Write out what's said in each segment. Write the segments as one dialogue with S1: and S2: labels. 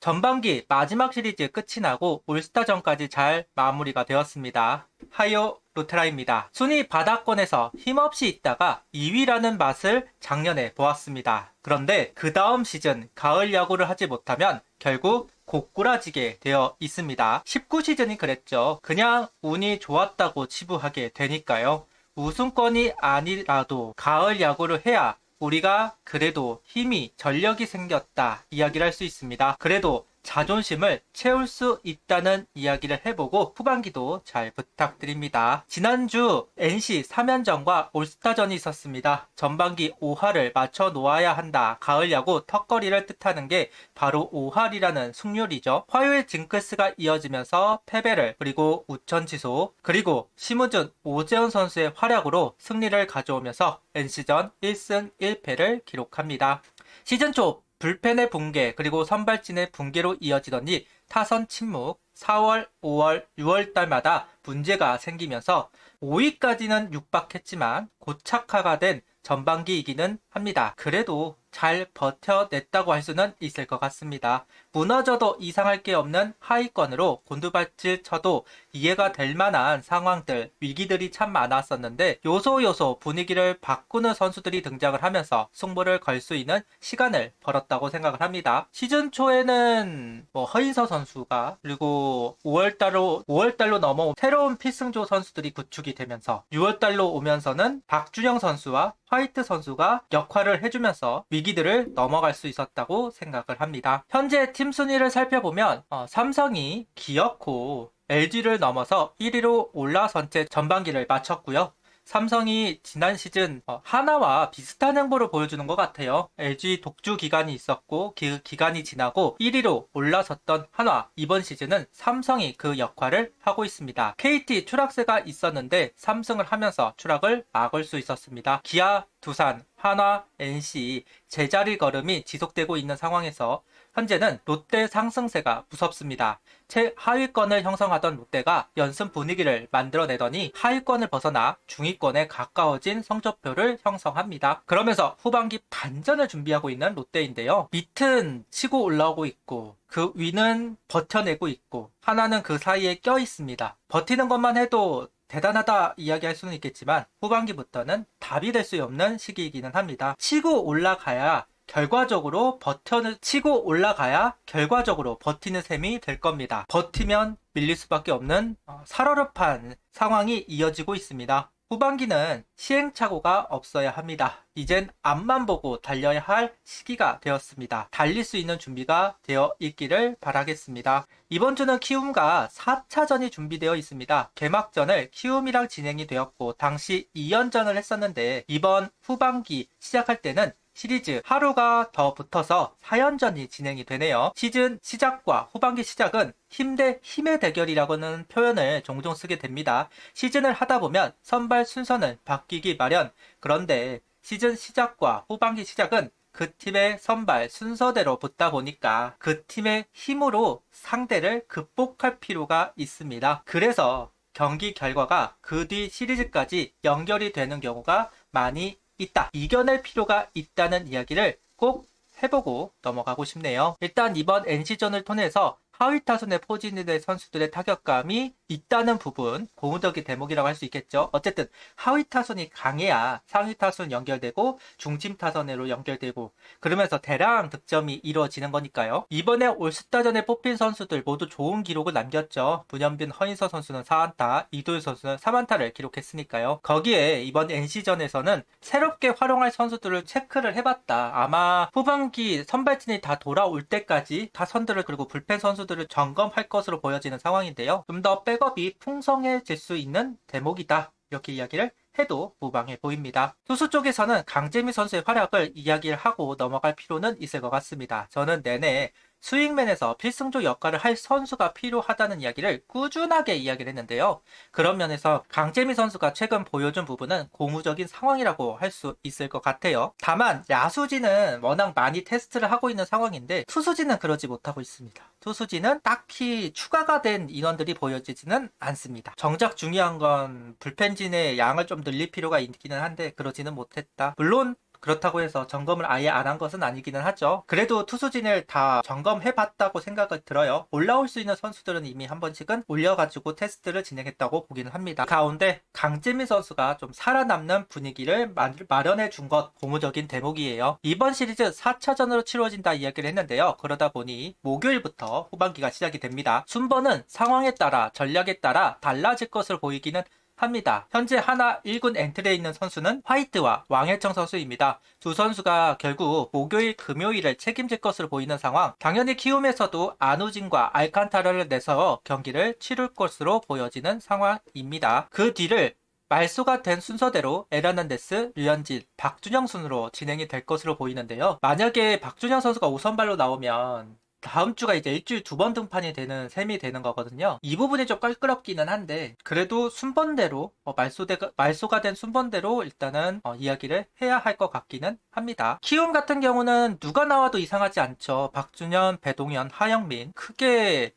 S1: 전반기 마지막 시리즈 끝이 나고 올스타전까지 잘 마무리가 되었습니다. 하이오 루테라입니다. 순위 바닥권에서 힘없이 있다가 2위라는 맛을 작년에 보았습니다. 그런데 그 다음 시즌 가을 야구를 하지 못하면 결국 고꾸라지게 되어 있습니다. 19시즌이 그랬죠. 그냥 운이 좋았다고 치부하게 되니까요. 우승권이 아니라도 가을 야구를 해야 우리가 그래도 힘이 전력이 생겼다 이야기를 할 수 있습니다. 그래도 자존심을 채울 수 있다는 이야기를 해보고 후반기도 잘 부탁드립니다. 지난주 NC 3연전과 올스타전이 있었습니다. 전반기 5할을 맞춰 놓아야 한다. 가을 야구 턱걸이를 뜻하는 게 바로 5할이라는 승률이죠. 화요일 징크스가 이어지면서 패배를, 그리고 우천 취소, 그리고 심우준, 오재훈 선수의 활약으로 승리를 가져오면서 NC전 1승 1패를 기록합니다. 시즌 초 불펜의 붕괴, 그리고 선발진의 붕괴로 이어지더니 타선 침묵, 4월, 5월, 6월 달마다 문제가 생기면서 5위까지는 육박했지만 고착화가 된 전반기이기는 합니다. 그래도 잘 버텨냈다고 할 수는 있을 것 같습니다. 무너져도 이상할 게 없는 하위권으로 곤두발질 쳐도 이해가 될 만한 상황들, 위기들이 참 많았었는데 요소 분위기를 바꾸는 선수들이 등장을 하면서 승부를 걸 수 있는 시간을 벌었다고 생각을 합니다. 시즌 초에는 허인서 선수가, 그리고 5월달로 넘어온 새로운 필승조 선수들이 구축이 되면서 6월달로 오면서는 박준영 선수와 화이트 선수가 역할을 해주면서 위기들을 넘어갈 수 있었다고 생각을 합니다. 현재 팀 순위를 살펴보면 삼성이 기어코 LG를 넘어서 1위로 올라선 채 전반기를 마쳤고요. 삼성이 지난 시즌 하나와 비슷한 행보를 보여주는 것 같아요. LG 독주 기간이 있었고 그 기간이 지나고 1위로 올라섰던 한화, 이번 시즌은 삼성이 그 역할을 하고 있습니다. KT 추락세가 있었는데 3승을 하면서 추락을 막을 수 있었습니다. 기아, 두산, 한화, NC 제자리 걸음이 지속되고 있는 상황에서 현재는 롯데 상승세가 무섭습니다. 최하위권을 형성하던 롯데가 연승 분위기를 만들어내더니 하위권을 벗어나 중위권에 가까워진 성적표를 형성합니다. 그러면서 후반기 반전을 준비하고 있는 롯데인데요. 밑은 치고 올라오고 있고 그 위는 버텨내고 있고 하나는 그 사이에 껴 있습니다. 버티는 것만 해도 대단하다 이야기할 수는 있겠지만 후반기부터는 답이 될 수 없는 시기이기는 합니다. 치고 올라가야 결과적으로 버티는 셈이 될 겁니다. 버티면 밀릴 수밖에 없는 살얼음판 상황이 이어지고 있습니다. 후반기는 시행착오가 없어야 합니다. 이젠 앞만 보고 달려야 할 시기가 되었습니다. 달릴 수 있는 준비가 되어 있기를 바라겠습니다. 이번 주는 키움과 4차전이 준비되어 있습니다. 개막전을 키움이랑 진행이 되었고 당시 2연전을 했었는데 이번 후반기 시작할 때는 시리즈 하루가 더 붙어서 4연전이 진행이 되네요. 시즌 시작과 후반기 시작은 힘 대 힘의 대결이라고는 표현을 종종 쓰게 됩니다. 시즌을 하다 보면 선발 순서는 바뀌기 마련. 그런데 시즌 시작과 후반기 시작은 그 팀의 선발 순서대로 붙다 보니까 그 팀의 힘으로 상대를 극복할 필요가 있습니다. 그래서 경기 결과가 그 뒤 시리즈까지 연결이 되는 경우가 많이 있다. 이겨낼 필요가 있다는 이야기를 꼭 해보고 넘어가고 싶네요. 일단 이번 NC전을 통해서 하위 타선에 포진된 선수들의 타격감이 있다는 부분, 고무적인 대목이라고 할 수 있겠죠. 어쨌든 하위 타선이 강해야 상위 타선 연결되고 중심 타선으로 연결되고 그러면서 대량 득점이 이루어지는 거니까요. 이번에 올스타전에 뽑힌 선수들 모두 좋은 기록을 남겼죠. 문현빈, 허인서 선수는 4안타, 이도일 선수는 3안타를 기록했으니까요. 거기에 이번 NC전에서는 새롭게 활용할 선수들을 체크를 해봤다. 아마 후반기 선발진이 다 돌아올 때까지 타선들을, 그리고 불펜 선수들을 점검할 것으로 보여지는 상황인데요. 좀 더 백업이 풍성해질 수 있는 대목이다. 이렇게 이야기를 해도 무방해 보입니다. 투수 쪽에서는 강재민 선수의 활약을 이야기를 하고 넘어갈 필요는 있을 것 같습니다. 저는 내내 스윙맨에서 필승조 역할을 할 선수가 필요하다는 이야기를 꾸준하게 이야기를 했는데요. 그런 면에서 강재민 선수가 최근 보여준 부분은 고무적인 상황이라고 할 수 있을 것 같아요. 다만 야수진은 워낙 많이 테스트를 하고 있는 상황인데 투수진은 그러지 못하고 있습니다. 투수진은 딱히 추가가 된 인원들이 보여지지는 않습니다. 정작 중요한 건 불펜진의 양을 좀 늘릴 필요가 있기는 한데 그러지는 못했다. 물론 그렇다고 해서 점검을 아예 안 한 것은 아니기는 하죠. 그래도 투수진을 다 점검해봤다고 생각이 들어요. 올라올 수 있는 선수들은 이미 한 번씩은 올려가지고 테스트를 진행했다고 보기는 합니다. 그 가운데 강재민 선수가 좀 살아남는 분위기를 마련해 준 것 고무적인 대목이에요. 이번 시리즈 4차전으로 치러진다 이야기를 했는데요. 그러다 보니 목요일부터 후반기가 시작이 됩니다. 순번은 상황에 따라 전략에 따라 달라질 것으로 보이기는 합니다. 현재 하나 1군 엔트리에 있는 선수는 화이트와 왕혜청 선수입니다. 두 선수가 결국 목요일, 금요일을 책임질 것으로 보이는 상황. 당연히 키움에서도 안우진과 알칸타라를 내서 경기를 치를 것으로 보여지는 상황입니다. 그 뒤를 말소가 된 순서대로 에르난데스, 류현진, 박준영 순으로 진행이 될 것으로 보이는데요. 만약에 박준영 선수가 5선발로 나오면 다음 주가 이제 일주일 2번 등판이 되는 셈이 되는 거거든요. 이 부분이 좀 껄끄럽기는 한데 그래도 순번대로 말소가 된 순번대로 일단은 이야기를 해야 할 것 같기는 합니다. 키움 같은 경우는 누가 나와도 이상하지 않죠. 박준현, 배동현, 하영민 크게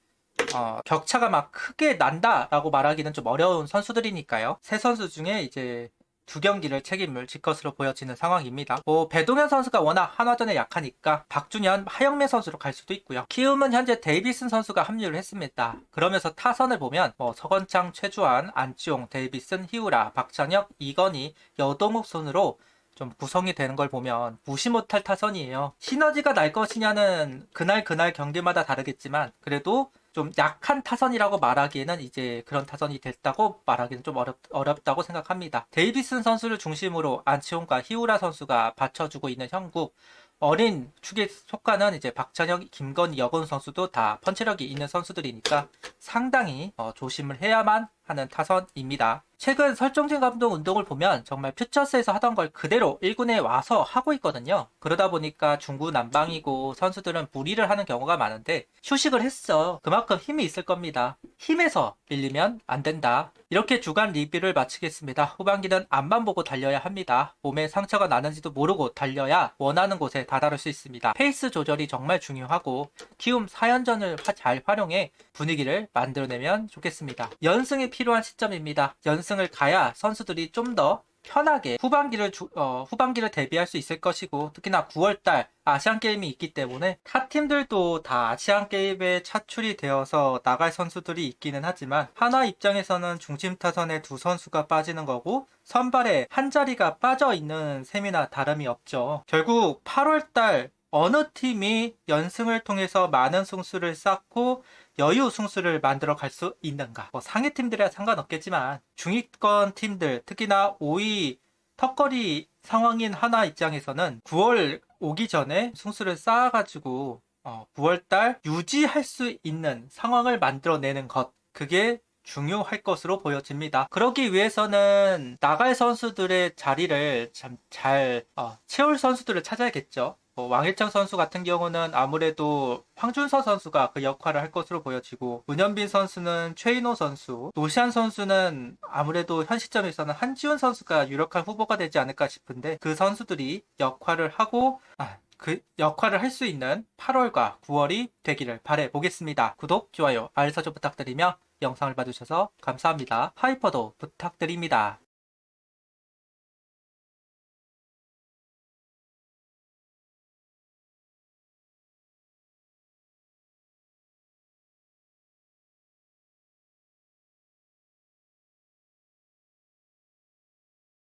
S1: 격차가 막 크게 난다라고 말하기는 좀 어려운 선수들이니까요. 세 선수 중에 이제 두 경기를 책임을 질 것으로 보여지는 상황입니다. 배동현 선수가 워낙 한화전에 약하니까 박준현, 하영민 선수로 갈 수도 있고요. 키움은 현재 데이비슨 선수가 합류를 했습니다. 그러면서 타선을 보면 서건창, 최주환, 안치홍, 데이비슨, 히우라, 박찬혁, 이건희, 여동욱 순으로 좀 구성이 되는 걸 보면 무시 못할 타선이에요. 시너지가 날 것이냐는 그날 경기마다 다르겠지만 그래도 좀 약한 타선이라고 말하기에는 이제 그런 타선이 됐다고 말하기는 좀 어렵다고 생각합니다. 데이비슨 선수를 중심으로 안치홍과 히우라 선수가 받쳐주고 있는 형국, 어린 축에 속하는 이제 박찬혁, 김건희, 여건 선수도 다 펀치력이 있는 선수들이니까 상당히 조심을 해야만 하는 타선입니다. 최근 설정진 감독 운동을 보면 정말 퓨처스에서 하던 걸 그대로 1군에 와서 하고 있거든요. 그러다 보니까 중구난방이고 선수들은 무리를 하는 경우가 많은데 휴식을 했어. 그만큼 힘이 있을 겁니다. 힘에서 밀리면 안 된다. 이렇게 주간 리뷰를 마치겠습니다. 후반기는 앞만 보고 달려야 합니다. 몸에 상처가 나는지도 모르고 달려야 원하는 곳에 다다를 수 있습니다. 페이스 조절이 정말 중요하고 키움 4연전을 잘 활용해 분위기를 만들어내면 좋겠습니다. 연승이 필요한 시점입니다. 연승을 가야 선수들이 좀 더 편하게 후반기를 대비할 수 있을 것이고 특히나 9월달 아시안게임이 있기 때문에 타 팀들도 다 아시안게임에 차출이 되어서 나갈 선수들이 있기는 하지만 하나 입장에서는 중심 타선에 두 선수가 빠지는 거고 선발에 한 자리가 빠져 있는 셈이나 다름이 없죠. 결국 8월달 어느 팀이 연승을 통해서 많은 승수를 쌓고 여유 승수를 만들어 갈 수 있는가. 상위 팀들이야 상관없겠지만 중위권 팀들 특히나 5위 턱걸이 상황인 하나 입장에서는 9월 오기 전에 승수를 쌓아가지고 9월달 유지할 수 있는 상황을 만들어내는 것, 그게 중요할 것으로 보여집니다. 그러기 위해서는 나갈 선수들의 자리를 참 잘 채울 선수들을 찾아야겠죠. 왕일창 선수 같은 경우는 아무래도 황준서 선수가 그 역할을 할 것으로 보여지고 문현빈 선수는 최인호 선수, 노시안 선수는 아무래도 현 시점에서는 한지훈 선수가 유력한 후보가 되지 않을까 싶은데 그 선수들이 역할을 하고 그 역할을 할 수 있는 8월과 9월이 되기를 바라보겠습니다. 구독, 좋아요, 알림 설정 부탁드리며 영상을 봐주셔서 감사합니다. 하이퍼도 부탁드립니다.